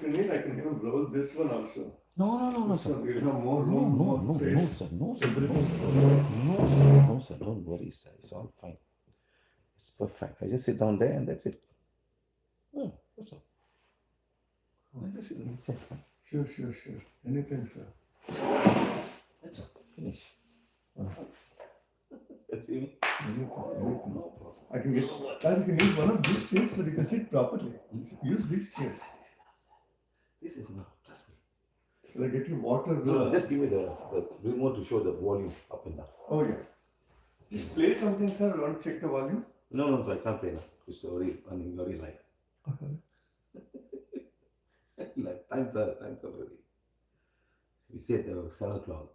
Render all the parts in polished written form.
if you need, I can even roll this one also. No, This sir. one, you'll have more No, room, no, more no, space. no, sir. No, sir. No, Everything's sir. rolled. No, sir. No, sir. Don't worry, sir. It's all fine. It's perfect. I just sit down there and that's it. Oh, that's all. I just sit in this chair, sir. Sure. Anything, sir. That's all. Finish. Oh. That's it. Anything. No problem. I can get. Guys, you can use one of these chairs so you can sit properly. Use these chairs. This is enough. Trust me. Shall I get you water? No, just give me the remote to show the volume up and down. Oh yeah. Just play something, sir. I want to check the volume. No, so I can't play now. It's already running very live. Like times are already. We said 7 o'clock,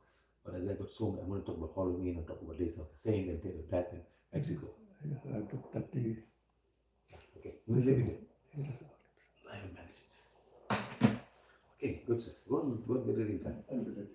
but I got so many. I'm going to talk about Halloween and talk about days of the saint and day of death in Mexico. Yes, I put 30. Okay, leave it. I will manage it. Okay, good sir. Go and get it in time. I'll be ready.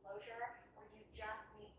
Closure, or you just need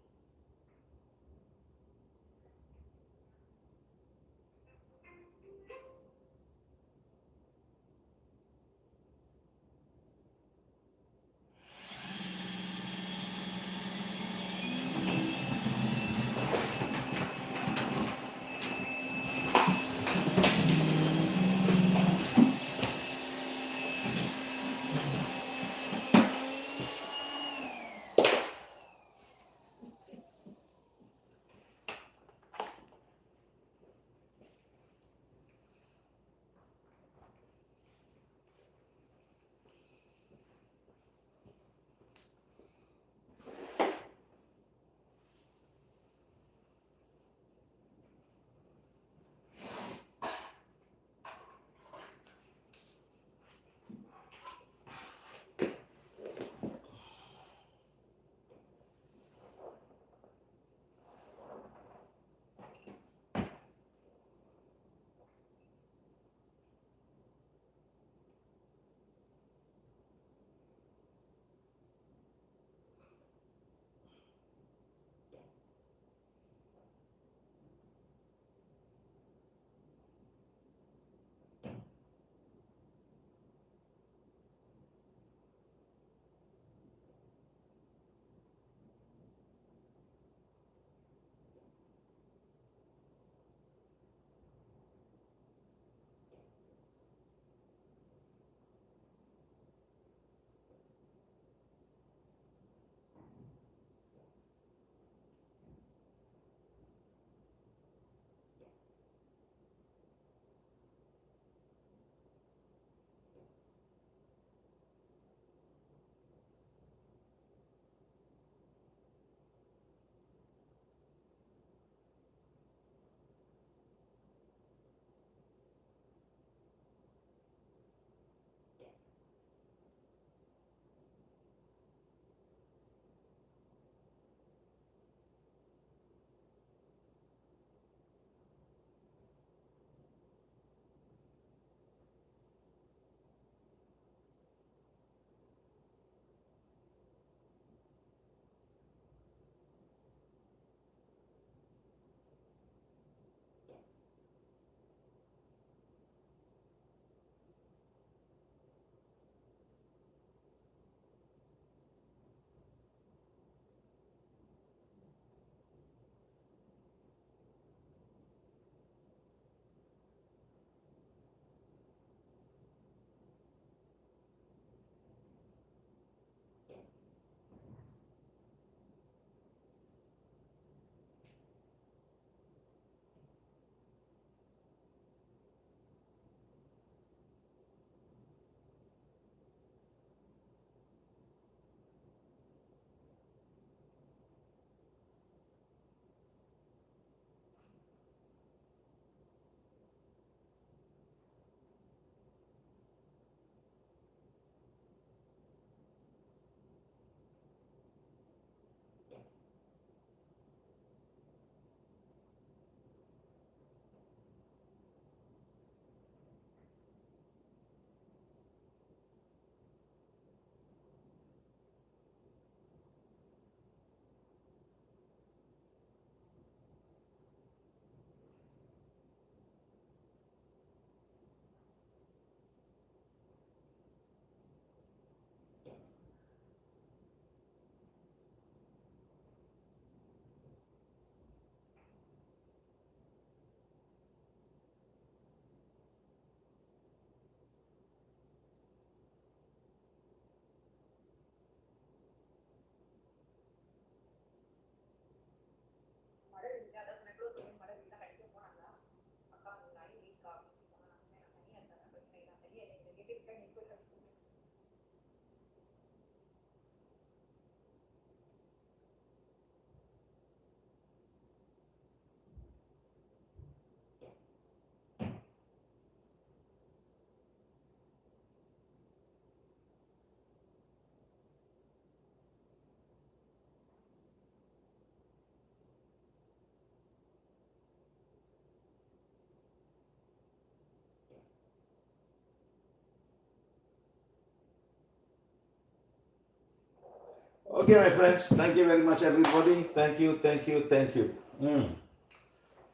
Okay, my friends, thank you very much, everybody. Thank you, thank you, thank you.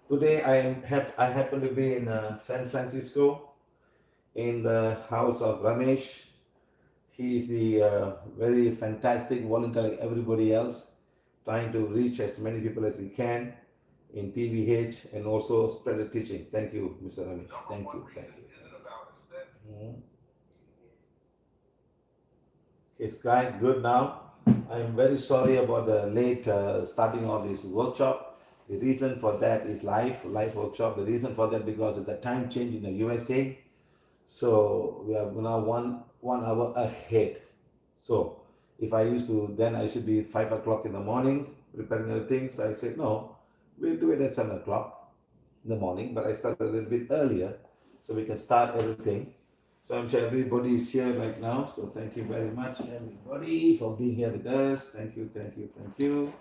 Today I happen to be in San Francisco in the house of Ramesh. He is the very fantastic volunteer like everybody else, trying to reach as many people as we can in PVH and also spread the teaching. Thank you, Mr. Ramesh. Thank you, thank you. It's quite good now. I'm very sorry about the late starting of this workshop. The reason for that is live workshop. The reason for that because it's a time change in the USA. So we are now one hour ahead. So if I used to, then I should be 5 o'clock in the morning preparing everything. So I said, no, we'll do it at 7 o'clock in the morning, but I started a little bit earlier so we can start everything. So I'm sure everybody is here right now. So thank you very much, everybody, for being here with us. Thank you, thank you, thank you.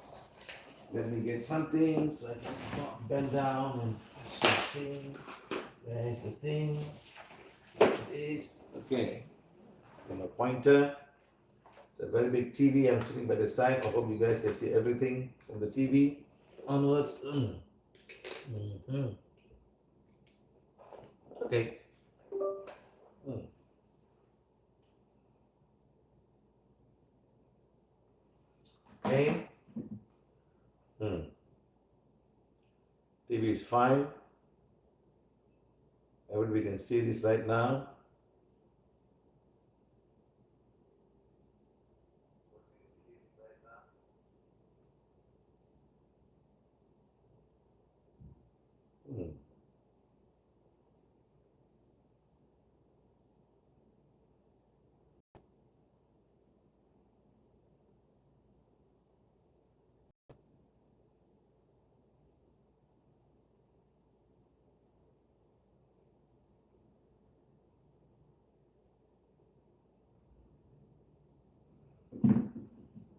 Let me get something so I can not bend down and touch the thing. Where's the thing? This. Okay. And a pointer. It's a very big TV. I'm sitting by the side. I hope you guys can see everything from the TV onwards. Okay. Okay. TV is fine. Everybody can see this right now.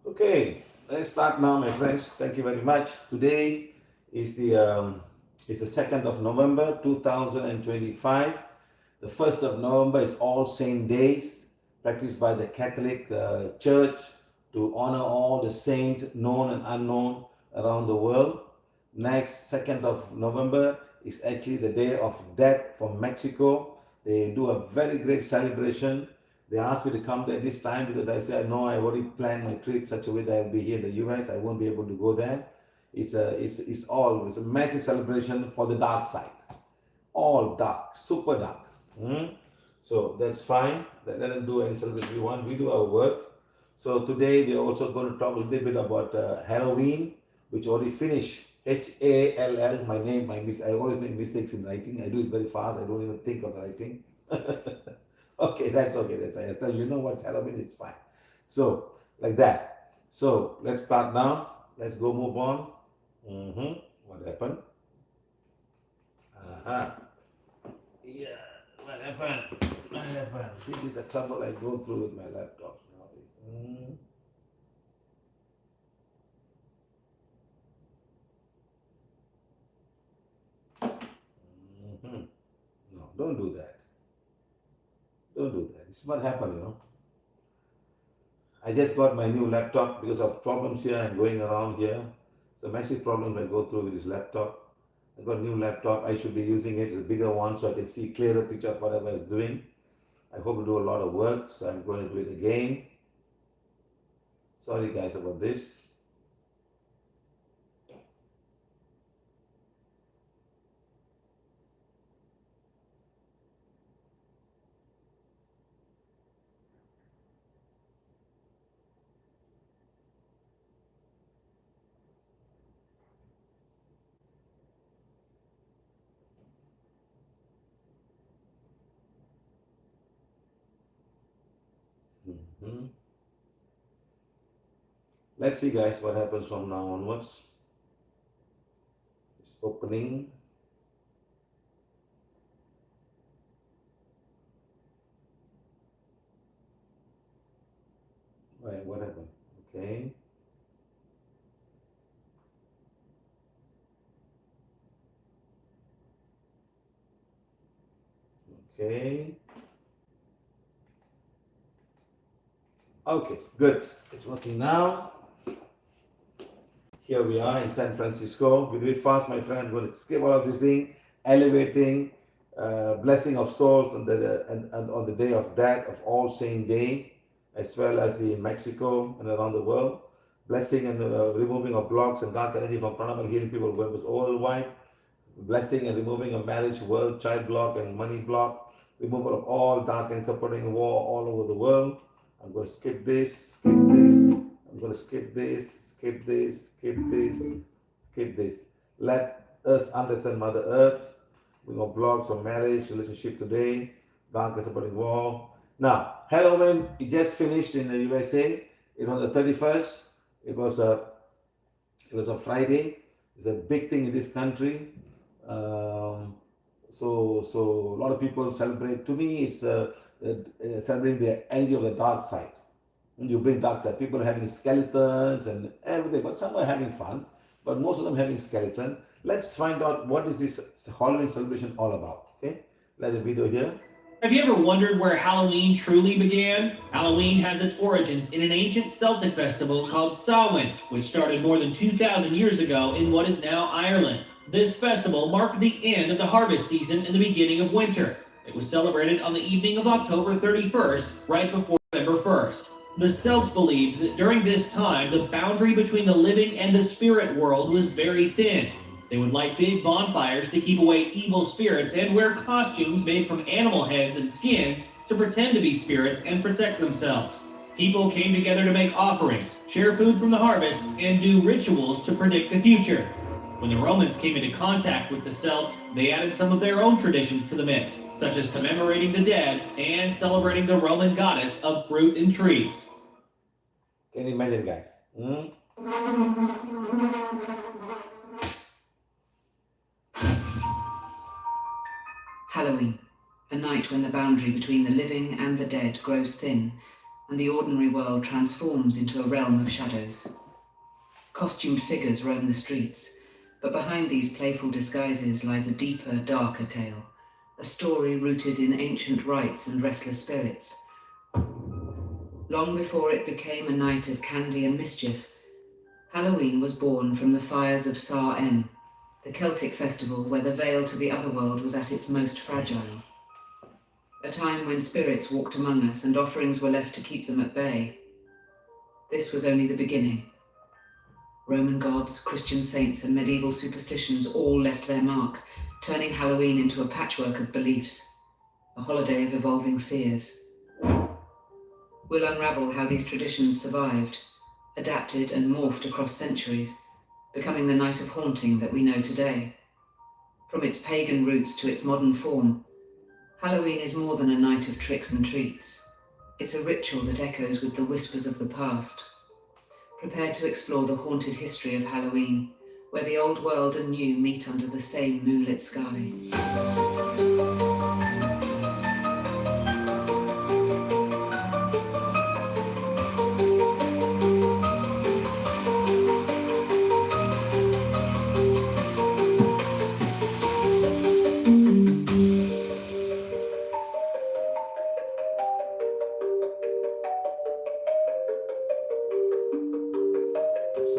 Okay, let's start now, my friends. Thank you very much. Today is the 2nd of November 2025. The 1st of November is All Saint Days, practiced by the Catholic Church to honor all the saints known and unknown around the world. Next, 2nd of November is actually the Day of Death for Mexico. They do a very great celebration. They asked me to come there this time because I said, no, I already planned my trip such a way that I'll be here in the US. I won't be able to go there. It's a massive celebration for the dark side. All dark, super dark. So that's fine. Let them do any celebration we want. We do our work. So today we're also going to talk a little bit about Halloween, which already finished. Hall, my name, I always make mistakes in writing. I do it very fast. I don't even think of the writing. Okay, that's okay. That's fine. So you know what's Halloween, it's fine. So like that. So let's start now. Let's go move on. What happened? Yeah, what happened? What happened? This is the trouble I go through with my laptop nowadays. No, don't do that. Don't do that. It's what happened, you know. I just got my new laptop because of problems here. I'm going around here. So massive problems I go through with this laptop. I got a new laptop. I should be using it. It's a bigger one so I can see clearer picture of whatever I'm doing. I hope to do a lot of work, so I'm going to do it again. Sorry guys about this. Let's see guys what happens from now onwards. It's opening. Right, what happened? Okay. Okay. Okay, good. It's working now. Here we are in San Francisco. We do it fast, my friend. I'm going to skip all of this thing. Elevating, blessing of souls on and on the day of death of All Saint Day, as well as in Mexico and around the world. Blessing and removing of blocks and dark energy from pranayama, healing people worldwide. Blessing and removing of marriage, world, child block and money block. Removal of all dark and supporting war all over the world. I'm going to skip this, skip this. I'm going to skip this, skip this, skip this, skip this. Let us understand Mother Earth. We got blocks of marriage, relationship today, dark and supporting war. Now, Halloween, it just finished in the USA. It was the 31st. It was a Friday. It's a big thing in this country. So a lot of people celebrate. To me, it's celebrating the energy of the dark side. When you bring dark side, people are having skeletons and everything, but some are having fun. But most of them having skeleton. Let's find out what is this Halloween celebration all about. Okay, let's a video here. Have you ever wondered where Halloween truly began? Halloween has its origins in an ancient Celtic festival called Samhain, which started more than 2,000 years ago in what is now Ireland. This festival marked the end of the harvest season and the beginning of winter. It was celebrated on the evening of October 31st, right before November 1st. The Celts believed that during this time, the boundary between the living and the spirit world was very thin. They would light big bonfires to keep away evil spirits and wear costumes made from animal heads and skins to pretend to be spirits and protect themselves. People came together to make offerings, share food from the harvest, and do rituals to predict the future. When the Romans came into contact with the Celts, they added some of their own traditions to the mix, such as commemorating the dead and celebrating the Roman goddess of fruit and trees. Can you imagine, guys? Halloween, a night when the boundary between the living and the dead grows thin, and the ordinary world transforms into a realm of shadows. Costumed figures roam the streets, but behind these playful disguises lies a deeper, darker tale, a story rooted in ancient rites and restless spirits. Long before it became a night of candy and mischief, Halloween was born from the fires of Samhain, the Celtic festival where the veil to the otherworld was at its most fragile. A time when spirits walked among us and offerings were left to keep them at bay. This was only the beginning. Roman gods, Christian saints, and medieval superstitions all left their mark, turning Halloween into a patchwork of beliefs, a holiday of evolving fears. We'll unravel how these traditions survived, adapted and morphed across centuries, becoming the night of haunting that we know today. From its pagan roots to its modern form, Halloween is more than a night of tricks and treats. It's a ritual that echoes with the whispers of the past. Prepare to explore the haunted history of Halloween, where the old world and new meet under the same moonlit sky.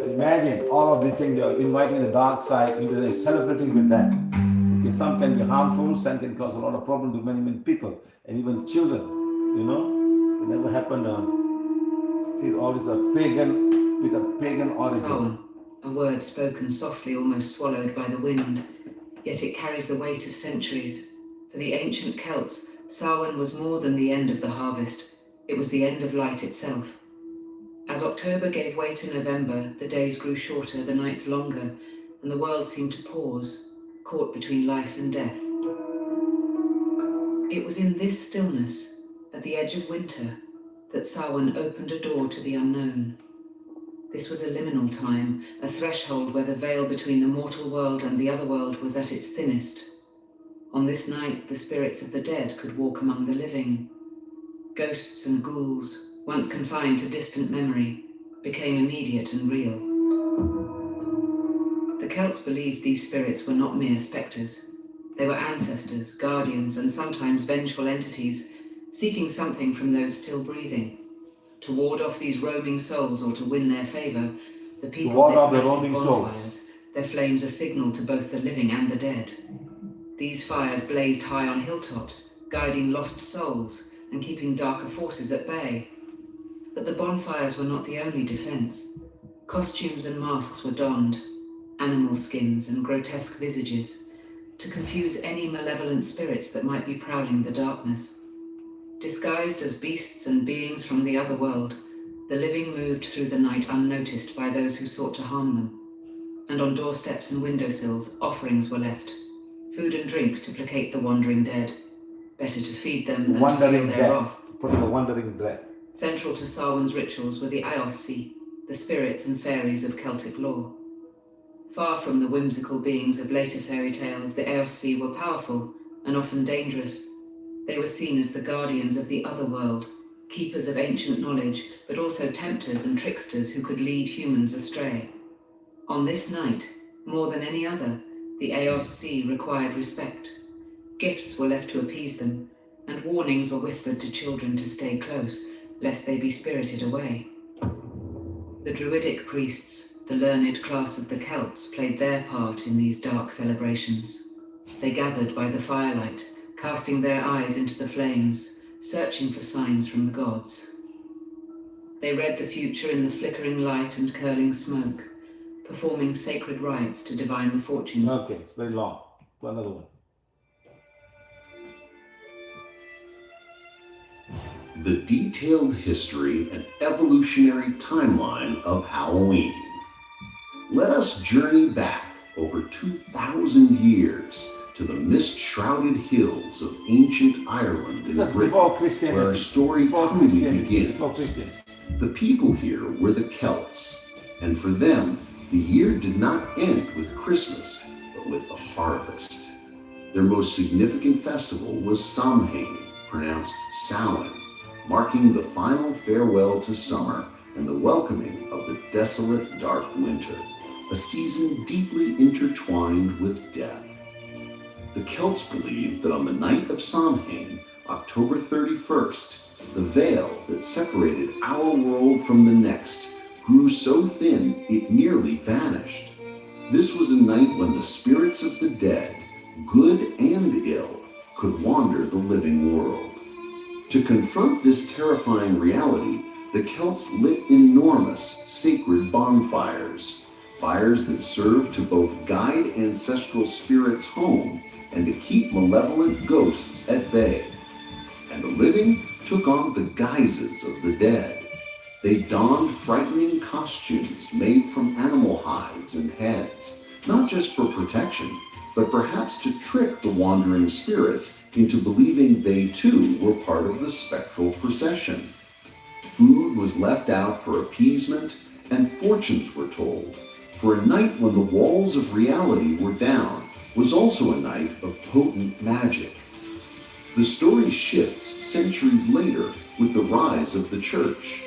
Imagine all of these things, you're inviting the dark side into the celebrating with them. Okay, some can be harmful, some can cause a lot of problems to many people, and even children, you know. It never happened. See, all this are pagan, with a pagan origin. Samhain, a word spoken softly, almost swallowed by the wind, yet it carries the weight of centuries. For the ancient Celts, Samhain was more than the end of the harvest. It was the end of light itself. As October gave way to November, the days grew shorter, the nights longer, and the world seemed to pause, caught between life and death. It was in this stillness, at the edge of winter, that Samhain opened a door to the unknown. This was a liminal time, a threshold where the veil between the mortal world and the other world was at its thinnest. On this night, the spirits of the dead could walk among the living. Ghosts and ghouls, once confined to distant memory, became immediate and real. The Celts believed these spirits were not mere spectres. They were ancestors, guardians, and sometimes vengeful entities, seeking something from those still breathing. To ward off these roaming souls or to win their favour, The people ward lit off the massive roaming souls. bonfires, their flames a signal to both the living and the dead. These fires blazed high on hilltops, guiding lost souls and keeping darker forces at bay. But the bonfires were not the only defense. Costumes and masks were donned, animal skins and grotesque visages, to confuse any malevolent spirits that might be prowling the darkness. Disguised as beasts and beings from the other world, the living moved through the night unnoticed by those who sought to harm them. And on doorsteps and windowsills, offerings were left. Food and drink to placate the wandering dead. Better to feed them than to feel Wandering their dead. wrath. Put the wandering dead. Central to Samhain's rituals were the Aossi, the spirits and fairies of Celtic lore. Far from the whimsical beings of later fairy tales, the Aossi were powerful and often dangerous. They were seen as the guardians of the other world, keepers of ancient knowledge, but also tempters and tricksters who could lead humans astray. On this night, more than any other, the Aossi required respect. Gifts were left to appease them, and warnings were whispered to children to stay close, lest they be spirited away. The druidic priests, the learned class of the Celts, played their part in these dark celebrations. They gathered by the firelight, casting their eyes into the flames, searching for signs from the gods. They read the future in the flickering light and curling smoke, performing sacred rites to divine the fortunes. Okay, it's very long. Go another one. The detailed history and evolutionary timeline of Halloween. Let us journey back over 2,000 years to the mist-shrouded hills of ancient Ireland This in is Britain, before Christianity. where our story Before truly Christianity. begins. Before Christians. The people here were the Celts, and for them, the year did not end with Christmas, but with the harvest. Their most significant festival was Samhain, pronounced Samhain, marking the final farewell to summer and the welcoming of the desolate, dark winter, a season deeply intertwined with death. The Celts believed that on the night of Samhain, October 31st, the veil that separated our world from the next grew so thin it nearly vanished. This was a night when the spirits of the dead, good and ill, could wander the living world. To confront this terrifying reality, the Celts lit enormous sacred bonfires, fires that served to both guide ancestral spirits home and to keep malevolent ghosts at bay. And the living took on the guises of the dead. They donned frightening costumes made from animal hides and heads, not just for protection, but perhaps to trick the wandering spirits into believing they too were part of the spectral procession. Food was left out for appeasement, and fortunes were told, for a night when the walls of reality were down was also a night of potent magic. The story shifts centuries later with the rise of the church.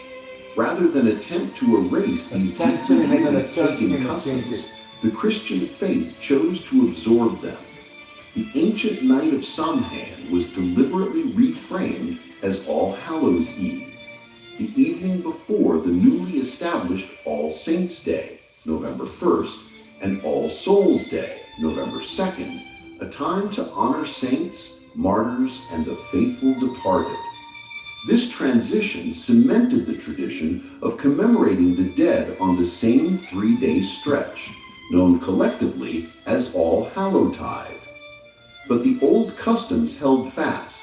Rather than attempt to erase A these century deeply later, the rooted church pagan came and customs, changed it. the Christian faith chose to absorb them. The ancient night of Samhain was deliberately reframed as All Hallows Eve, the evening before the newly established All Saints' Day, November 1st, and All Souls' Day, November 2nd, a time to honor saints, martyrs, and the faithful departed. This transition cemented the tradition of commemorating the dead on the same 3-day stretch, known collectively as All Hallowtide. But the old customs held fast.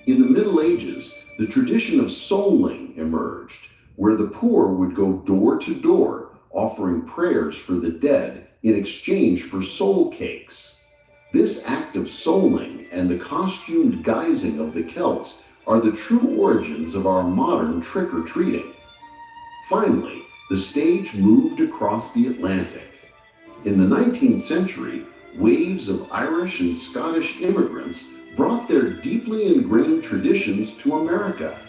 In the Middle Ages, the tradition of souling emerged, where the poor would go door to door, offering prayers for the dead in exchange for soul cakes. This act of souling and the costumed guising of the Celts are the true origins of our modern trick-or-treating. Finally, the stage moved across the Atlantic. In the 19th century, waves of Irish and Scottish immigrants brought their deeply ingrained traditions to America.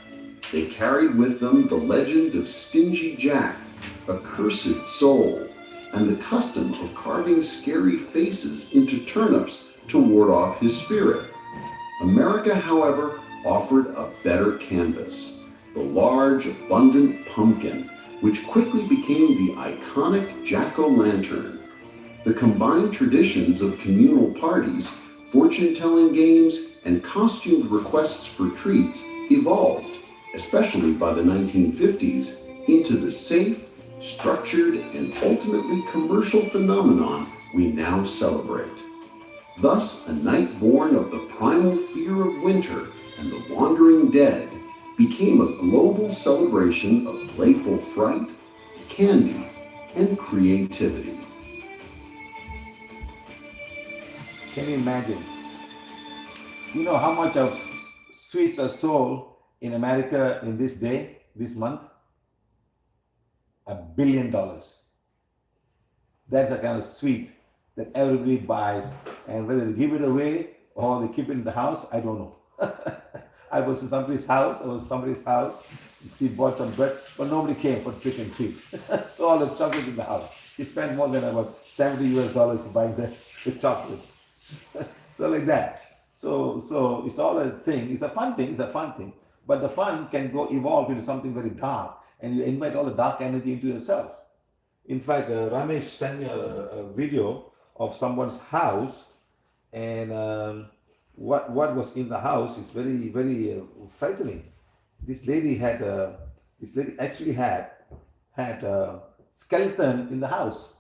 They carried with them the legend of Stingy Jack, a cursed soul, and the custom of carving scary faces into turnips to ward off his spirit. America, however, offered a better canvas, the large, abundant pumpkin, which quickly became the iconic jack-o'-lantern. The combined traditions of communal parties, fortune-telling games, and costumed requests for treats evolved, especially by the 1950s, into the safe, structured, and ultimately commercial phenomenon we now celebrate. Thus, a night born of the primal fear of winter and the wandering dead became a global celebration of playful fright, candy, and creativity. Can you imagine? You know how much of sweets are sold in America in this day, this month? $1 billion. That's the kind of sweet that everybody buys, and whether they give it away or they keep it in the house, I don't know. I was in somebody's house, she bought some bread, but nobody came for trick and treat. So all the chocolate in the house. She spent more than about $70 US buying the chocolates. So like that. So it's all a thing. It's a fun thing. But the fun can evolve into something very dark, and you invite all the dark energy into yourself. In fact, Ramesh sent me a video of someone's house, and what was in the house is very, very frightening. This lady actually had a skeleton in the house.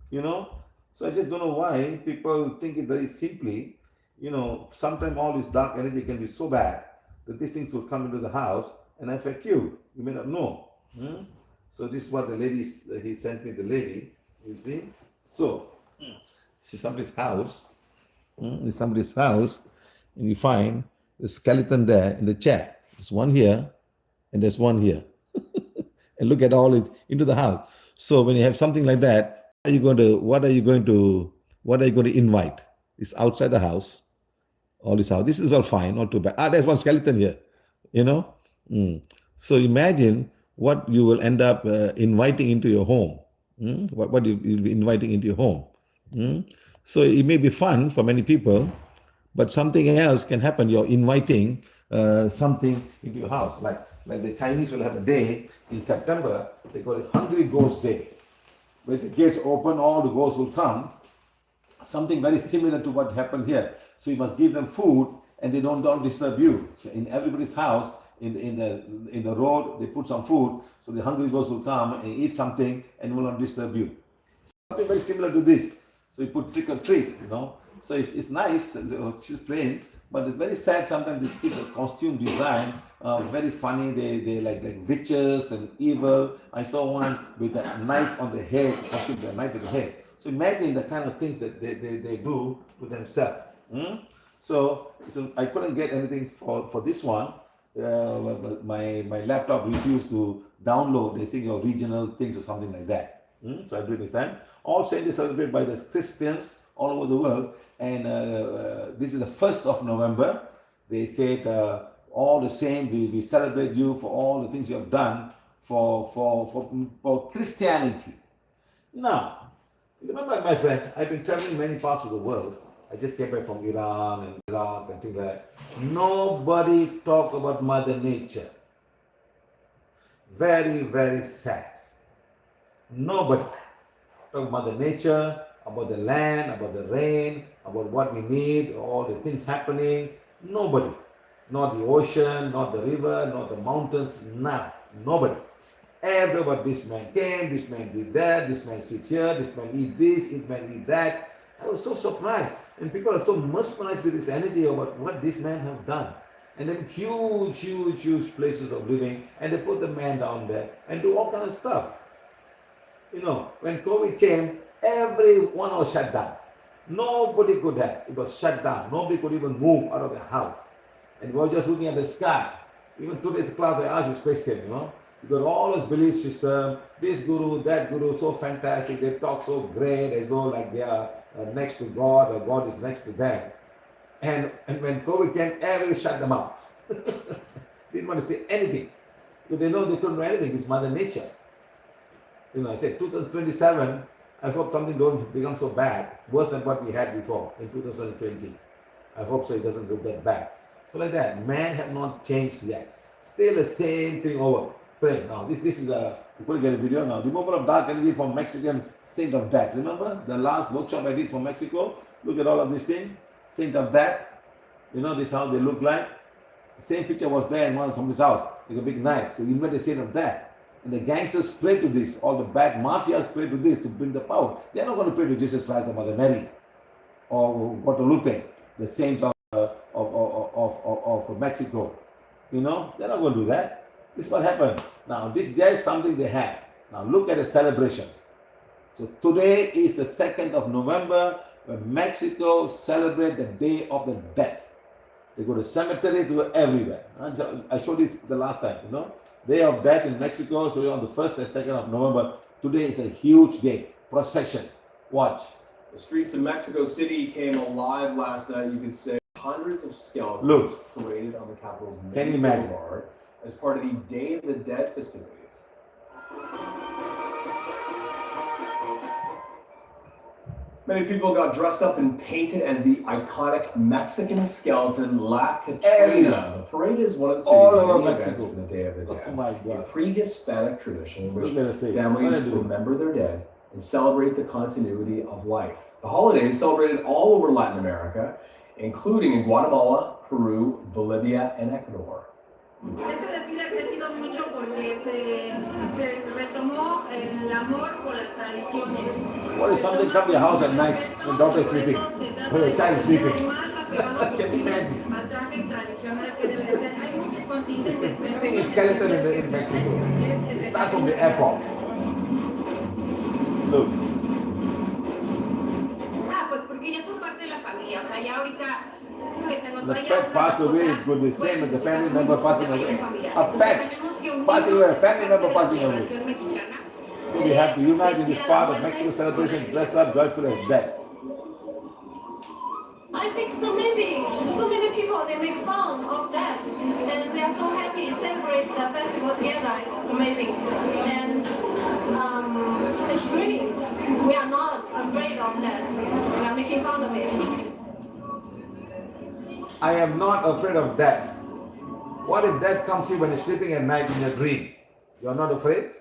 You know, so I just don't know why people think it very simply. You know, sometimes all this dark energy can be so bad that these things will come into the house and affect you. You may not know. So this is what the lady, he sent me the lady, you see. So, it's somebody's house. It's somebody's house, and you find the skeleton there in the chair. There's one here, and there's one here. And look at all this into the house. So when you have something like that, what are you going to invite? It's outside the house. All this house. This is all fine, not too bad. There's one skeleton here. You know? So imagine what you will end up inviting into your home. What you'll be inviting into your home. So it may be fun for many people, but something else can happen. You're inviting something into your house. Like the Chinese will have a day in September, they call it Hungry Ghost Day. When the gates open, all the ghosts will come. Something very similar to what happened here. So you must give them food, and they don't disturb you. So in everybody's house, in the road, they put some food, so the hungry ghosts will come and eat something and will not disturb you. Something very similar to this. So you put trick or treat, you know. So it's nice, she's playing, but it's very sad sometimes. These kids are costume design, very funny. They like witches and evil. I saw one with a knife on the head, costume with a knife on the head. So imagine the kind of things that they do to themselves. So I couldn't get anything for this one. My laptop refused to download, they say, your regional things or something like that. So I do this time. All Saints celebrated by the Christians all over the world, and this is the 1st of November. They said, all the same, we celebrate you for all the things you have done for Christianity. Now, remember, my friend, I've been traveling many parts of the world. I just came back from Iran and Iraq and things like that. Nobody talked about Mother Nature. Very, very sad. Nobody talked about Mother Nature, about the land, about the rain, about what we need, all the things happening. Nobody. Not the ocean, not the river, not the mountains, none. Nobody. Everybody, this man came, this man did that, this man sits here, this man eat this, this man eat that. I was so surprised. And people are so mesmerized with this energy about what this man have done. And then huge places of living, and they put the man down there and do all kind of stuff. You know, when COVID came, everyone was shut down. Nobody could have. It was shut down. Nobody could even move out of the house. And we were just looking at the sky. Even today's class, I asked this question, you know. You got all this belief system, this guru, that guru, so fantastic. They talk so great, as though like they are next to God, or God is next to them. And when COVID came, everybody shut them out. Didn't want to say anything. Because they know they couldn't do anything. It's Mother Nature. You know, I said 2027, I hope something don't become so bad, worse than what we had before in 2020. I hope so it doesn't look that bad. So like that, man have not changed yet. Still the same thing over. Pray. Now this is a You could get a video now. Removal of dark energy from Mexican Saint of Death. Remember the last workshop I did for Mexico? Look at all of these things. Saint of Death. You know, this is how they look like. The same picture was there in one of somebody's house with a big knife to invent the Saint of Death. And the gangsters pray to this. All the bad mafias pray to this to bring the power. They're not going to pray to Jesus Christ or Mother Mary or Guadalupe, the saint of Mexico. You know, they're not going to do that. This is what happened. Now, this is just something they have. Now, look at the celebration. So, today is the 2nd of November when Mexico celebrates the Day of the Dead. They go to cemeteries, they go everywhere. I showed it the last time, you know. Day of Death in Mexico, so we're on the 1st and 2nd of November. Today is a huge day. Procession. Watch. The streets of Mexico City came alive last night. You could say hundreds of skeletons paraded on the capital's main boulevard as part of the Day of the Dead festivities. Many people got dressed up and painted as the iconic Mexican skeleton La Catrina. The parade is one of the city's many events for the Day of the Dead. Oh my God. A pre-Hispanic tradition in which families remember their dead and celebrate the continuity of life. The holiday is celebrated all over Latin America, including in Guatemala, Peru, Bolivia, and Ecuador. Este desfile ha crecido mucho porque se retomó el amor por las tradiciones. What if something come to your house at night when daughter is sleeping? Or your child is sleeping? Can you imagine? It's the thing is skeleton in Mexico. It starts from the airport. Look. Pues porque ya son parte de la familia. O sea, ya ahorita que se nos The vaya. pet pass away, it could be the same as the family member passing away. A pet passing away, a family member passing away. So we have to unite in this part of Mexico celebration, dress up joyful as death. I think it's amazing. So many people, they make fun of that. And they are so happy to celebrate the festival together. It's amazing. And it's brilliant. We are not afraid of that. We are making fun of it. I am not afraid of death. What if death comes here when you're sleeping at night in your dream? You are not afraid?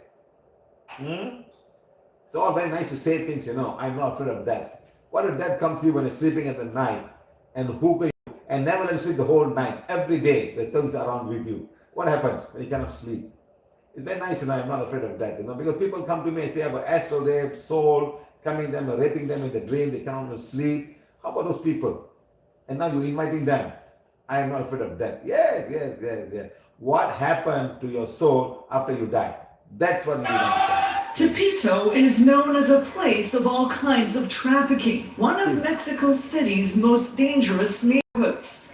It's all very nice to say things, you know. I'm not afraid of death. What if death comes here when you're sleeping at the night and hook you and never let you sleep the whole night? Every day there's things around with you. What happens when you cannot sleep? It's very nice, you know, I'm not afraid of death, you know, because people come to me and say I have an astral rape, soul, coming them, raping them in the dream, they cannot sleep. How about those people? And now you're inviting them. I am not afraid of death. Yes. What happened to your soul after you die? That's what we understand. Tepito is known as a place of all kinds of trafficking, one of Mexico City's most dangerous neighborhoods.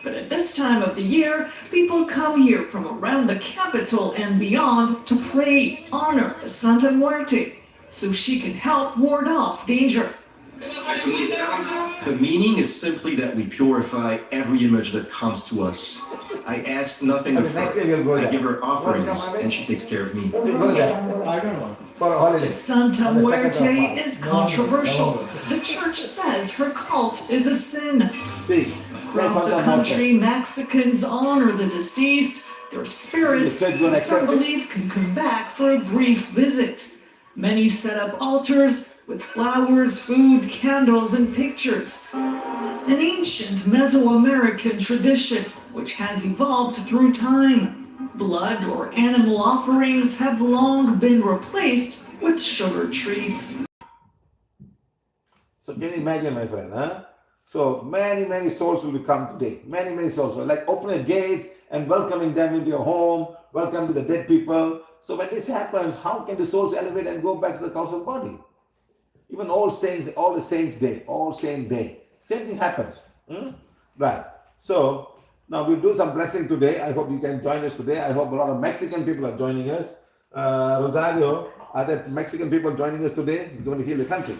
But at this time of the year, people come here from around the capital and beyond to pray, honor the Santa Muerte, so she can help ward off danger. The meaning is simply that we purify every image that comes to us. I ask nothing of her. I give her offerings and she takes care of me. The Santa Muerte is controversial. The church says her cult is a sin. Across the country, Mexicans honor the deceased. Their spirit, some believe, can come back for a brief visit. Many set up altars with flowers, food, candles, and pictures. An ancient Mesoamerican tradition which has evolved through time. Blood or animal offerings have long been replaced with sugar treats. So can you imagine, my friend, huh? So many souls will come today. Many souls. So like opening gates and welcoming them into your home, welcome to the dead people. So when this happens, how can the souls elevate and go back to the causal body? Even all the saints day, all saint day. Same thing happens. Right. So now we'll do some blessing today. I hope you can join us today. I hope a lot of Mexican people are joining us. Rosario, are there Mexican people joining us today? We're going to heal the country.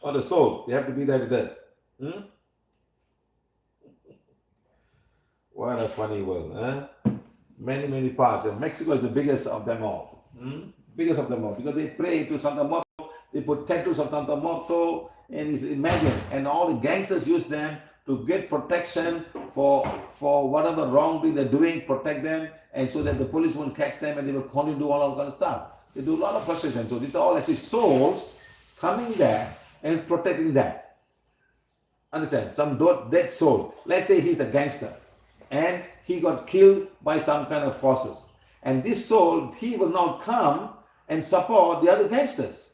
Or the soul. They have to be there with us. What a funny world, huh? Many parts. And Mexico is the biggest of them all. Biggest of them all. Because they pray to Santa Muerte. They put tattoos of Santa Muerte. And imagine. And all the gangsters use them to get protection for whatever wrongdoing they're doing, protect them, and so that the police won't catch them and they will continue to do all that kind of stuff. They do a lot of protection. So these are all actually souls coming there and protecting them. Understand? Some dead soul. Let's say he's a gangster and he got killed by some kind of forces. And this soul, he will now come and support the other gangsters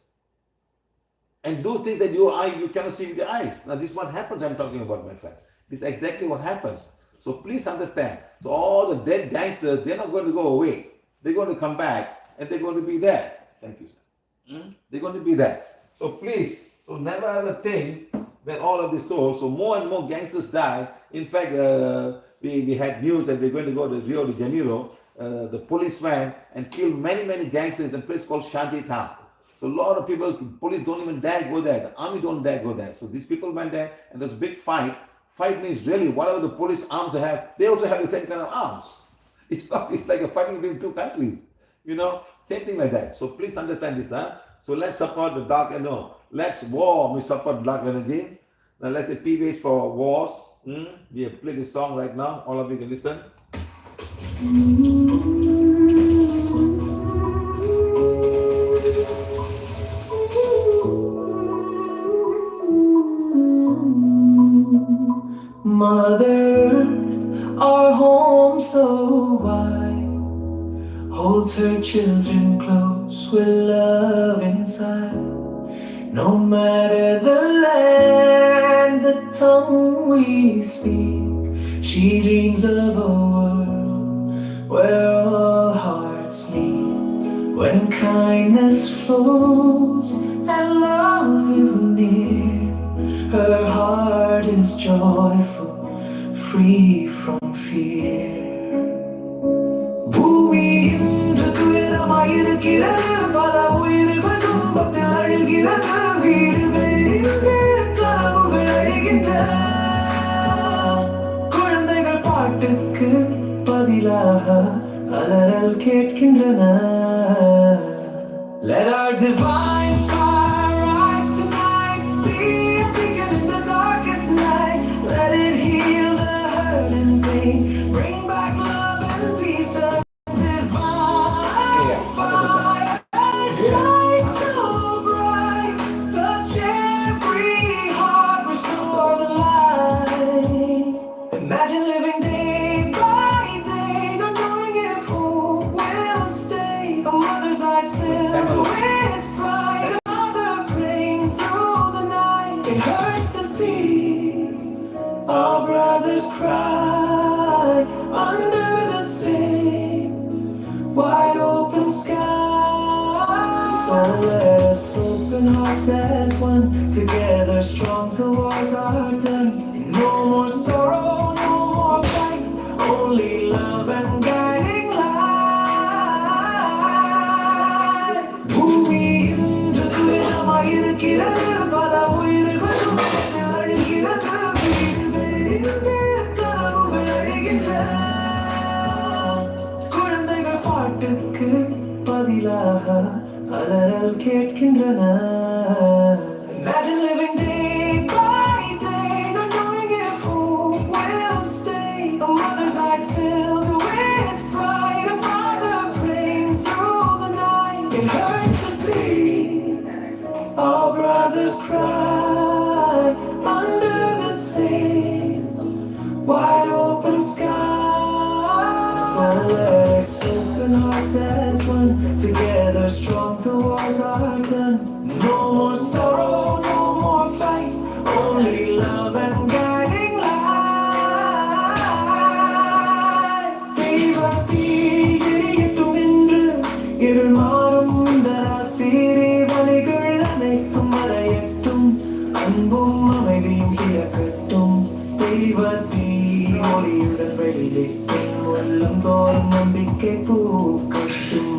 and do things that you cannot see with your eyes. Now this is what happens, I'm talking about, my friends. This is exactly what happens. So please understand. So all the dead gangsters, they're not going to go away. They're going to come back and they're going to be there. Thank you, sir. They're going to be there. So please, so never ever think that all of these souls, so more and more gangsters die. In fact, we had news that we're going to go to Rio de Janeiro. The police went and killed many gangsters in a place called Shanti Town. So a lot of people, police don't even dare go there. The army don't dare go there. So these people went there and there's a big fight. Fight means really whatever the police arms they have, they also have the same kind of arms. It's like a fighting between two countries. You know, same thing like that. So please understand this, huh? So let's support the dark energy. No, let's war, we support dark energy. Now let's say PVH for wars. We have played this song right now. All of you can listen. Mother Earth, our home so wide, holds her children close with love inside. No matter the land, the tongue we speak, she dreams of a world where all hearts meet. When kindness flows and love is near, her heart is joyful, free from fear. பூமியின் துயரமாயிருக்கிறது, பல உயிர்கள் துன்பத்தில் அழுகிறது, வீடுகள் இருந்து கனவுகள் அழிகின்றன. குழந்தைகள் பாட்டுக்கு பதிலாக அலறல் கேட்கின்றன. Let our divine fire rise tonight, be a beacon in the darkest night. Let it heal the hurt and pain, bring back love and peace. A divine fire shine so bright, touch every heart, restore the light. Imagine living day by day, not knowing if hope will stay. A mother's eyes filled with pride, a mother praying through the night. It hurts to see our brothers cry under the same wide open sky. So let us open hearts as one, together strong till wars are done. No more sorrow, no more fight, only love and guiding light. பூமியின் துயரமாயிருக்கிறது, பல உயிர்கள் துன்பத்தில் அழுகிறது, வீடுகள் இருந்து கனவுகள் அழிகின்றன. குழந்தைகள் பாட்டுக்கு பதிலாக அலறல் கேட்கின்றன. Imagine living day by day, not knowing if hope will stay. A mother's eyes filled with pride, a father praying through the night. It hurts to see our brothers cry under the same wide open sky. So let us open hearts as one, together strong till wars are done. No more sorrow, no more fight, only love and guiding light. தெய்வத்தீ எரியட்டும் என்று இருள் மாறும் இந்த ராத்திரி, வலிகள் அனைத்தும் மறையட்டும், அன்பும் அமைதியும் பிறக்கட்டும். தெய்வத்தீ ஒளியுடன் வெளியிட்டும், உள்ளம் தோறும் நம்பிக்கை பூக்கட்டும்.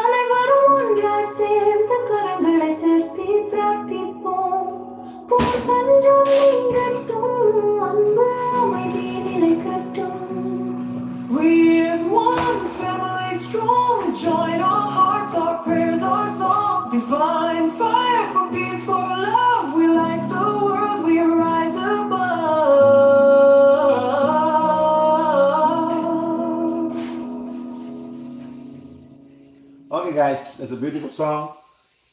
அனைவரும் ஒன்றாய் சேர்ந்து கரங்களை சேர்த்து பிரார்த்திப்போம். போர் பஞ்சம் நீங்கட்டும், அன்பு அமைதி நிலைக்கட்டும். We as one family strong, join our hearts, our prayers, our song. Divine fire for peace, for love, we light the world, we rise above. Okay, guys, that's a beautiful song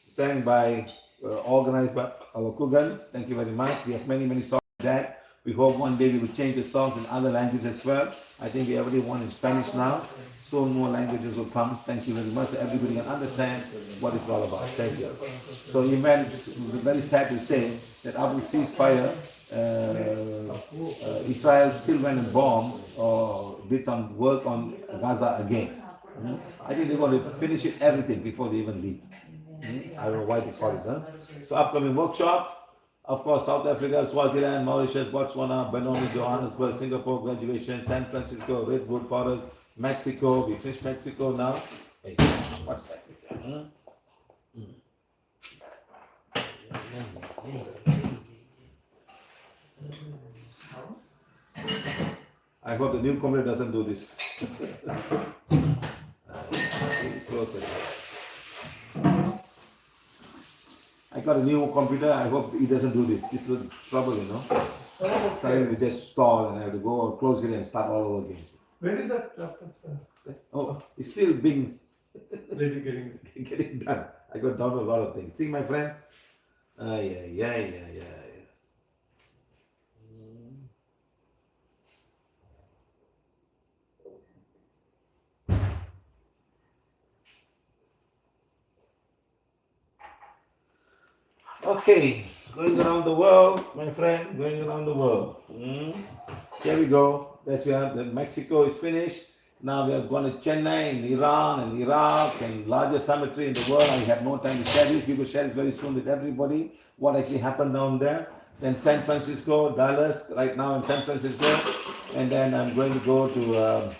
sang by, organized by our Kugan. Thank you very much. We have many, many songs like that. We hope one day we will change the songs in other languages as well. I think we already one in Spanish now. Soon more languages will come. Thank you very much. So everybody can understand what it's all about. Thank you. So, Iman, very sad to say that after ceasefire, Israel still went and bombed or did some work on Gaza again. I think they're going to finish it everything before they even leave. I don't know why they call it. So upcoming workshop, of course, South Africa, Swaziland, Mauritius, Botswana, Benoni, Johannesburg, Singapore, graduation, San Francisco, Redwood Forest, Mexico. We finished Mexico now. Hey, what's that? I hope the new computer doesn't do this. Close it. I got a new computer. I hope it doesn't do this. This is trouble, you know. Suddenly we just stall and I have to go close it and start all over again. Where is that laptop, sir? Oh, it's still being Maybe getting done. I got down a lot of things. See, my friend? Yeah. Okay, going around the world, my friend, going around the world. Here we go. That's where the Mexico is finished. Now we are going to Chennai and Iran and Iraq and larger cemetery in the world. I have no time to share this. We will share this very soon with everybody, what actually happened down there. Then San Francisco, Dallas, right now in San Francisco. And then I'm going to go to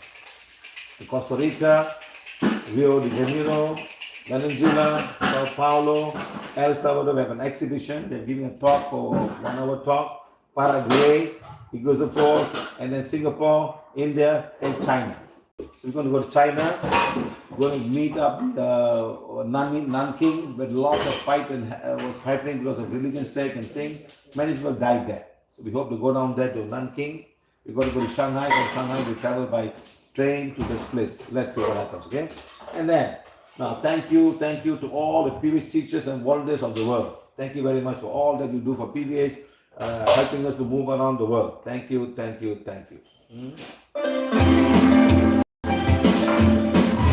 Costa Rica, Rio de Janeiro, Venezuela, Sao Paulo, El Salvador. We have an exhibition. They're giving a talk for 1 hour talk. Paraguay, it goes to 4, and then Singapore, India, and China. So we're going to go to China. We're going to meet up Nanking, where lots of fight was happening because of religion's sake and things. Many people died there. So we hope to go down there to Nanking. We're going to go to Shanghai. From Shanghai, we travel by train to this place. Let's see what happens, okay? And then, now thank you to all the PVH teachers and volunteers of the world. Thank you very much for all that you do for PVH, helping us to move around the world. Thank you.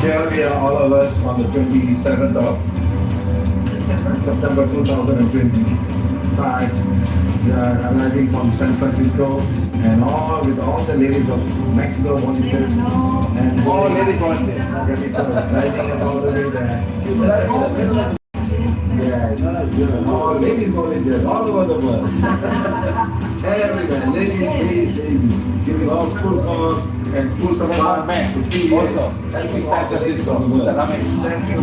Here we are, all of us, on the 27th of September 2025. We are arriving from San Francisco, and with all the ladies of Mexico volunteers and All ladies volunteers. driving us all the way there. Yes, all ladies volunteers all over the world. Everywhere, ladies, giving all full force and full support to be also helping San Francisco. Thank you.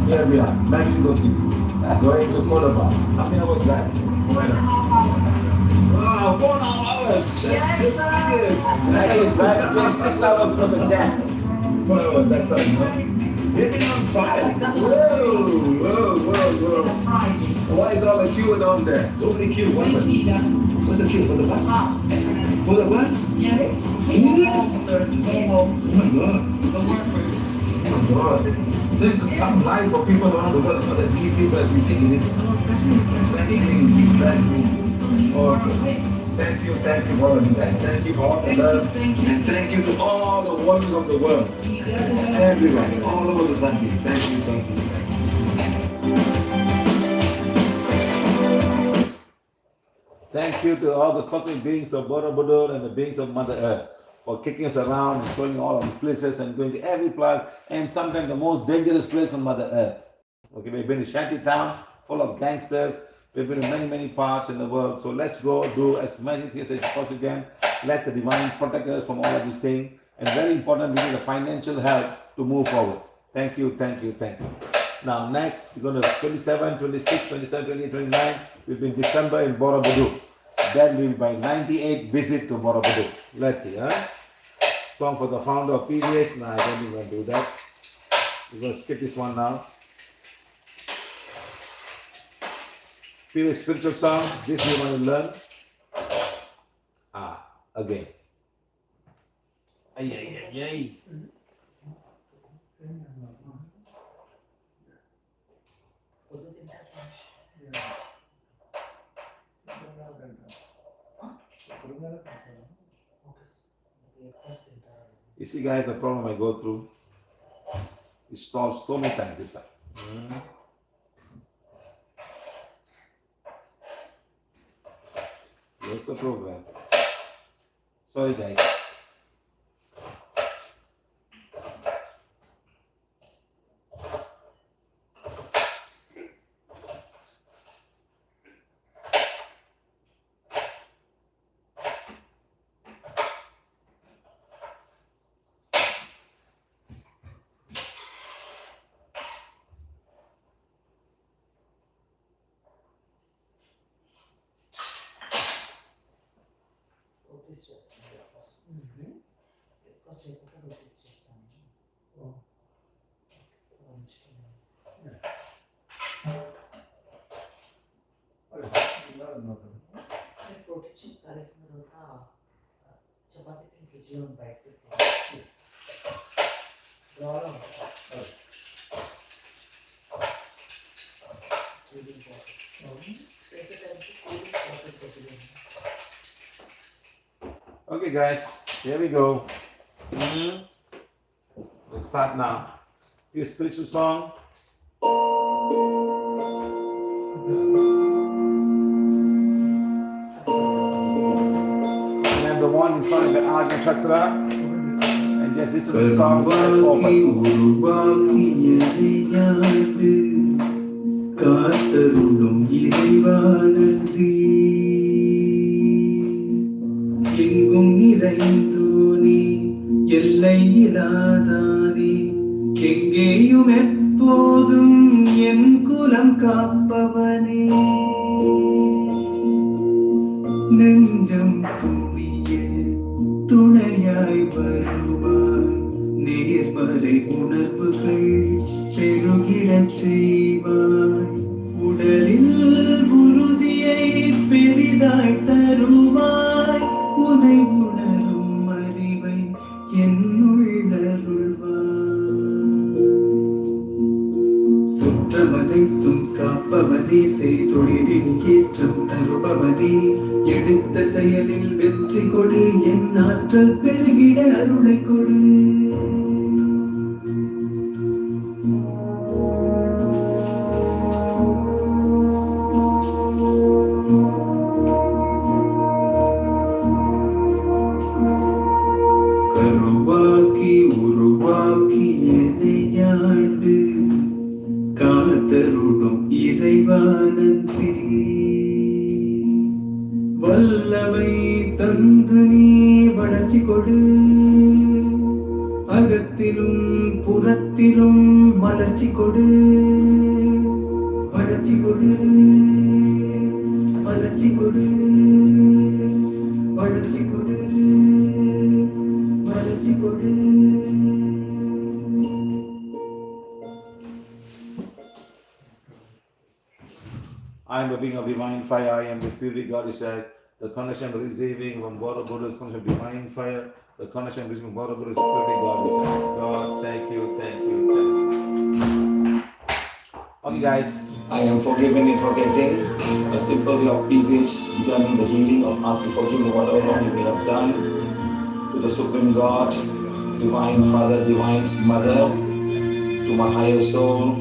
Here we are, Mexico City, going to Córdoba. How many hours that? Wow, 4 hours! That's good. Actually, drive 6 hours because of the jam. 4 hours, that's all, you know? Hitting on fire! Whoa! Why is all the queue down there? So many queue. What's the queue for the bus? For the bus? Yes. Serious? Sir, to go home. Oh my God. The workers. Oh my God. There's some line for people around the world, not as easy as we think it is. Exactly. Okay. Thank you for all of you guys. Thank you for all the love. And thank you to all the wonders of the world. Everyone, all over the country. Thank you. Thank you to all the cosmic beings of Borobudur and the beings of Mother Earth for kicking us around and showing all of these places and going to every place, and sometimes the most dangerous place on Mother Earth. Okay, we've been to Shanty Town, full of gangsters. We've been in many parts in the world. So let's go do as many things as possible again. Let the divine protect us from all of these things. And very important, we need the financial help to move forward. Thank you. Now next, we're going to 27, 26, 27, 28, 29. We've been December in Borobudur. Then we'll be by 98 visit to Borobudur. Let's see, Song for the founder of PVH. No, I don't even do that. We're going to skip this one now. PVH spiritual song. This you want to learn. Again. You see, guys, the problem I go through is solved so many times this time. What's the program? Sorry, guys. Okay, guys, here we go. Let's start now. Your spiritual song. And then the one in front of the Ajna Chakra. And just listen to the song as காத்தருளும் இறைவா நன்றி எங்கும் நிறைந்தோனே எல்லை இல்லாதானே எங்கேயும் எப்போதும் என் குலம் காப்பவனே நெஞ்சம் துணிய துணையாய் வருவாய் நேர்மறை உணர்வுகள் பெருகிடச் செய்வாய் உடலில் உறுதியை பெரிதாய் தருவாய் உனை உணரும் அறிவை என்னுள்ளருள்வாய் சுற்றமனைத்தும் காப்பவனே செய்தொழிலின் ஏற்றம் தருபவனே எடுத்த செயலில் வெற்றி கொடு என் ஆற்றல் பெருகிட அருளை கொடு கருவாக்கி உருவாக்கி எனையாண்டு காத்தருளும் இறைவா நன்றி வல்லமை தந்து நீ வளர்ச்சி கொடு அகத்திலும் புறத்திலும் மலர்ச்சி கொடு வளர்ச்சி கொடு வளர்ச்சி கொடு வளர்ச்சி கொடு வளர்ச்சி கொடு I am the being of divine fire. I am the purity God is said. The connection receiving from God of Buddha is connection of divine fire. The connection receiving from God of Buddha is purity God is said. God, thank you, thank you, thank you. Okay, guys. I am forgiving and forgetting. A simple way of PVH becoming the healing of asking forgiveness whatever wrong we have done to the Supreme God, Divine Father, Divine Mother, to my higher soul,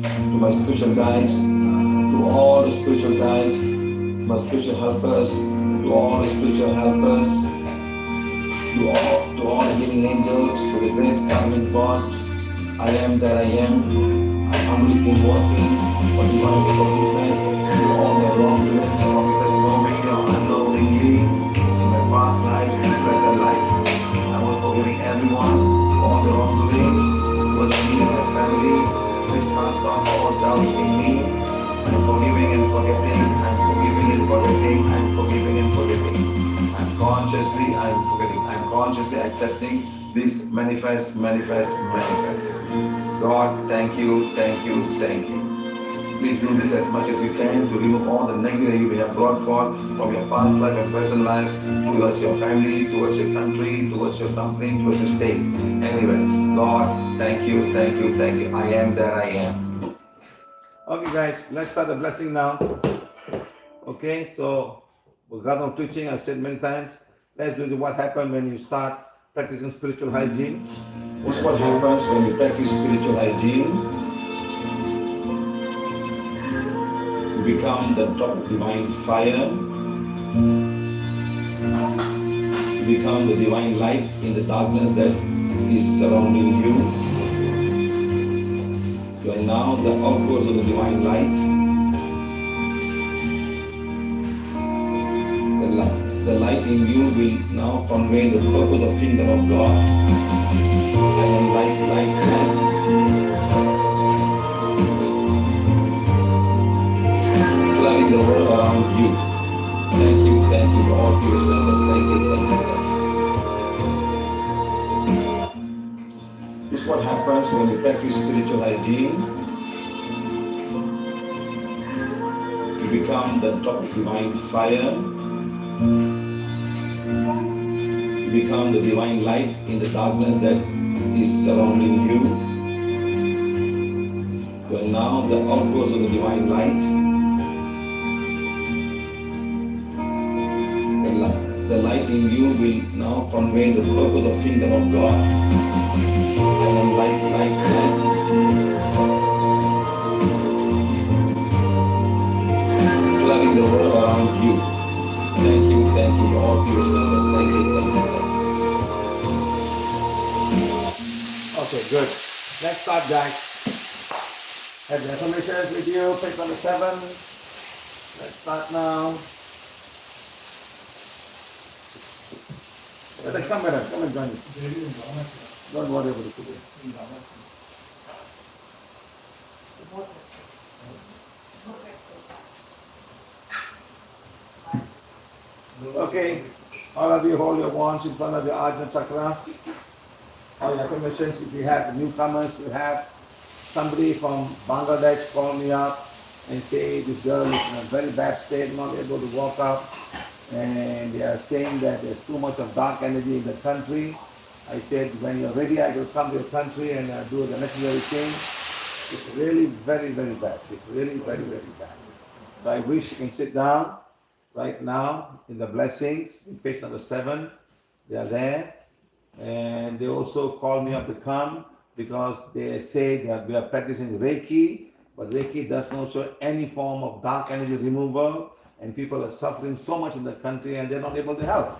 to my spiritual guides, to all the spiritual guides, my spiritual helpers, to all the spiritual helpers, to all the healing angels, to the great cosmic God, I am that I am. I humbly invoking for divine forgiveness to all the wrongdoings committed knowingly or unknowingly in my past lives and present life. I was forgiving everyone for all the wrongdoings towards me and my family. Please transform all doubts in me. I'm forgiving and forgetting. I'm forgiving and forgetting. I'm forgiving and forgetting. I'm forgetting. I'm consciously accepting this manifest. God, thank you, thank you, thank you. Please do this as much as you can to remove all the negative you may have brought forth from your past life and present life towards your family, towards your country, towards your company, towards your state. Anyway, Lord, thank you, thank you, thank you. I am that I am. Okay, guys, let's start the blessing now. Okay, so we got on preaching. I've said many times. Let's do what happens when you start practicing spiritual hygiene. This is what happens when you practice spiritual hygiene. You become the drop of divine fire. You become the divine light in the darkness that is surrounding you. You are now the outpost of the divine light. The light in you will now convey the purpose of kingdom of God. I am light, light, light. Flooding the world around you. Thank you for all Jewish members. Thank you. This is what happens when you practice spiritual hygiene. You become the drop of divine fire. You become the divine light in the darkness that is surrounding you. You are now the outpost of the divine light. The light in you will now convey the purpose of kingdom of God. I am light, light, light. Flooding the world around you. Thank you for all Jewish members. Thank you. Okay, good. Let's start, guys. Have the affirmations with you. Page number 7. Let's start now. Come and join us. Don't worry about it today. Okay, all of you hold your wands in front of your Ajna Chakra. All your affirmations, if you have newcomers, you have somebody from Bangladesh call me up and say this girl is in a very bad state, not able to walk up, and they are saying that there's too much of dark energy in the country. I said, when you're ready, I will come to your country and do the necessary thing. It's really very, very bad. It's really very, very bad. So I wish you can sit down right now in the blessings, in page number 7. They are there. And they also called me up to come because they say that we are practicing Reiki, but Reiki does not show any form of dark energy removal, and people are suffering so much in the country and they're not able to help.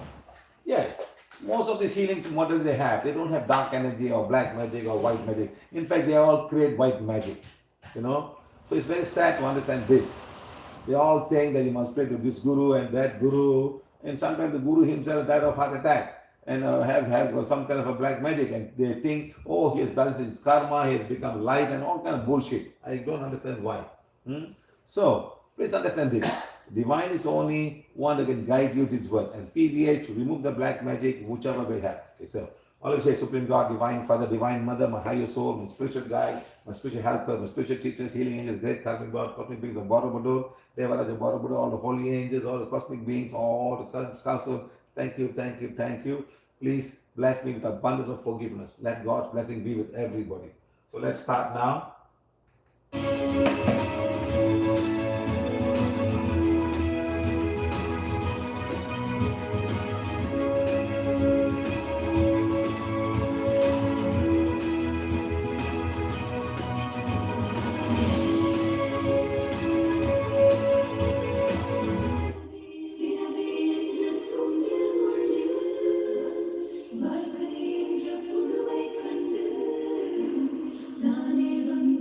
Yes, most of this healing model they don't have dark energy or black magic or white magic. In fact, they all create white magic, So it's very sad to understand this. They all think that you must pray to this guru and that guru, and sometimes the guru himself died of heart attack and have some kind of a black magic, and they think, oh, he has balanced his karma, he has become light and all kind of bullshit. I don't understand why. So please understand this. Divine is only one that can guide you to His word, and PVH remove the black magic, whichever we have. Okay, so always say Supreme God, Divine Father, Divine Mother, my higher soul, my spiritual guide, my spiritual helper, my spiritual teachers, healing angels, great cosmic God, cosmic beings of Borobudur, Devaraja Borobudur, all the holy angels, all the cosmic beings, all the council. Thank you. Please bless me with abundance of forgiveness. Let God's blessing be with everybody. So let's start now. தானே வந்த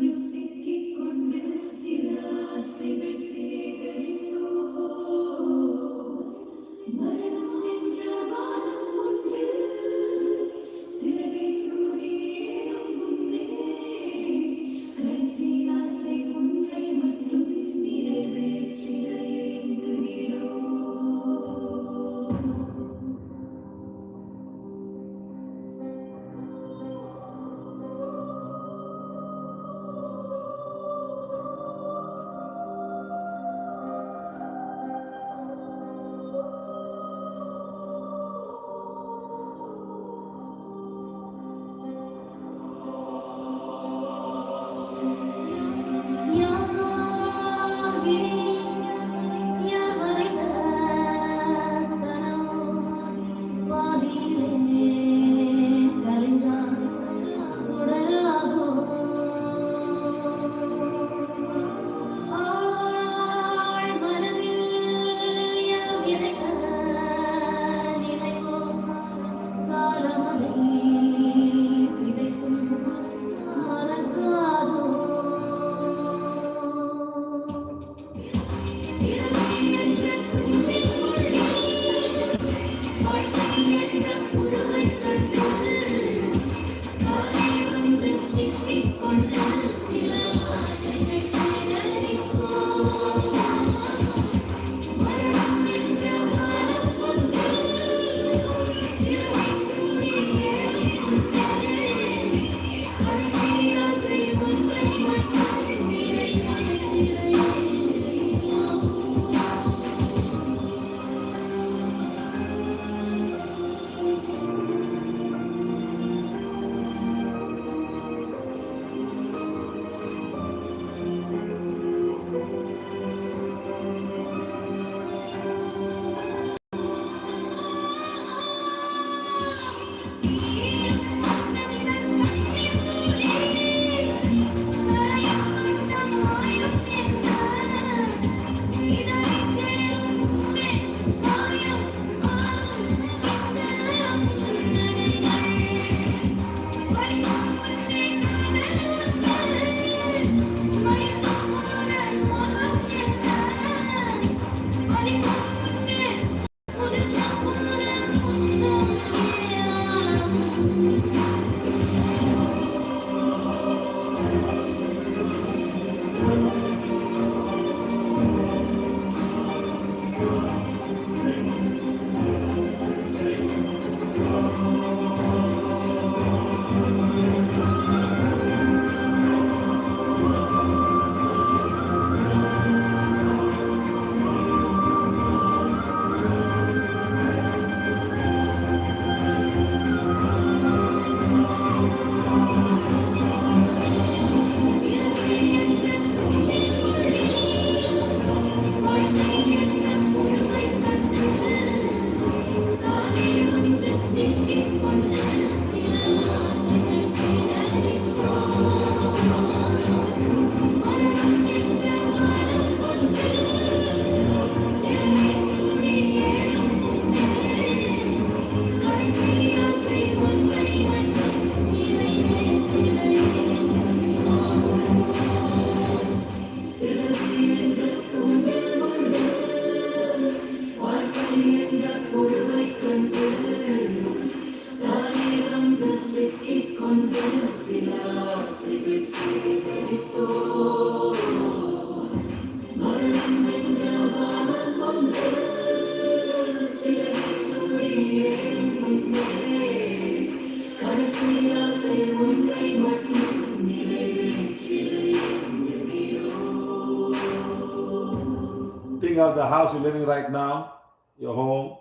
of the house you're living right now, your home.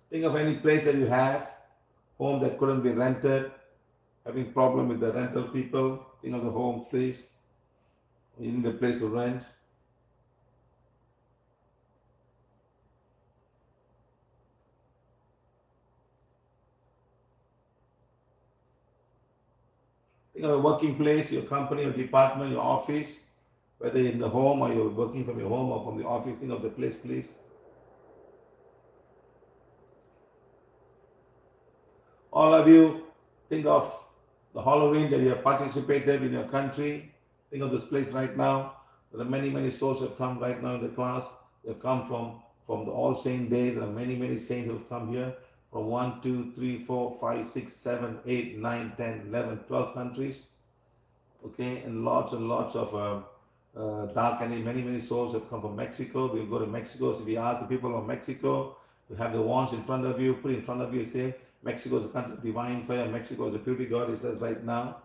Think of any place that you have, home that couldn't be rented, having problem with the rental people. Think of the home, please. You need a place to rent. Think of a working place, your company, your department, your office, whether in the home or you're working from your home or from the office. Think of the place, please. All of you, think of the Halloween that you have participated in your country. Think of this place right now. There are many, many souls have come right now in the class. They've come from the All Saint Day. There are many, many saints who have come here from 1, 2, 3, 4, 5, 6, 7, 8, 9, 10, 11, 12 countries. Okay, and lots of dark energy. Many, many souls have come from Mexico. We'll go to Mexico. So we ask the people of Mexico to have the wands in front of you, put in front of you, say, Mexico is a country of divine fire. Mexico is a purity God, it says right now.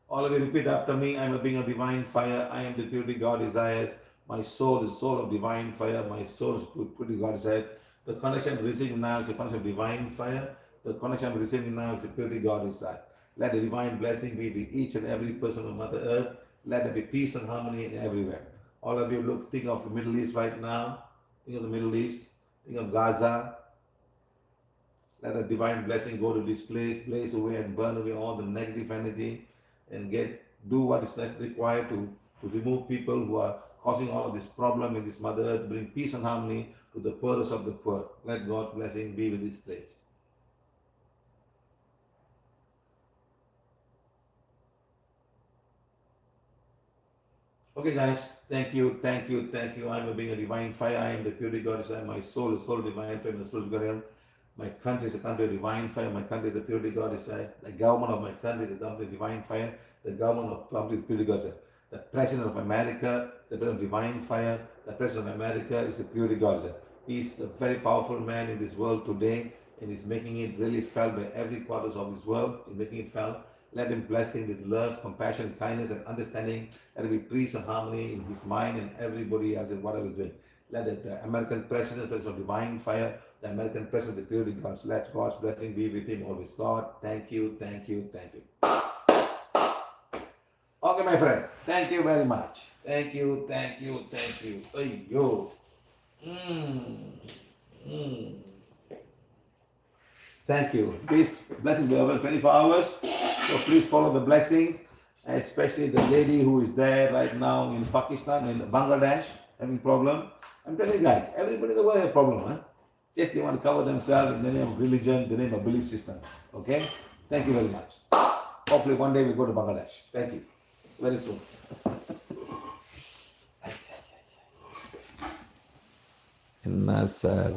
All of you repeat after me. I am a being of divine fire. I am the purity God desires. My soul is soul of divine fire. My soul is purity God desires. The connection I'm receiving now is a connection of divine fire. The connection I'm receiving now is the purity God desires. Let the divine blessing be with each and every person on Mother Earth. Let there be peace and harmony everywhere. All of you think of the Middle East right now. Think of the Middle East. Think of Gaza. Let the divine blessing go to this place, blaze away and burn away all the negative energy, and do what is required to remove people who are causing all of this problem in this Mother Earth, bring peace and harmony to the poorest of the poor. Let God's blessing be with this place. Okay guys, thank you. I am being a divine fire. I am the purity God. My soul is soul of divine fire. My soul is God. My country is a country of divine fire. My country is a purity God. The government of my country is a government of divine fire. The government of country is purity God. The president of America is the president of divine fire. The president of America is a purity God. He's a very powerful man in this world today, and he's making it really felt by every quarters of this world. He's making it felt. Let him bless him with love, compassion, kindness, and understanding. Let there be peace and harmony in his mind and everybody else in whatever he's doing. Let the American president of divine fire, the American president of the purity God, let God's blessing be with him always. God, thank you. Okay, my friend, thank you very much. Thank you. Hey, yo. Thank you. This blessing will be over 24 hours. So please follow the blessings, especially the lady who is there right now in Pakistan, in Bangladesh, having problem. I'm telling you guys, everybody in the world has a problem, huh? Just they want to cover themselves in the name of religion, the name of belief system. Okay? Thank you very much. Hopefully one day we go to Bangladesh. Thank you. Very soon. Nasser.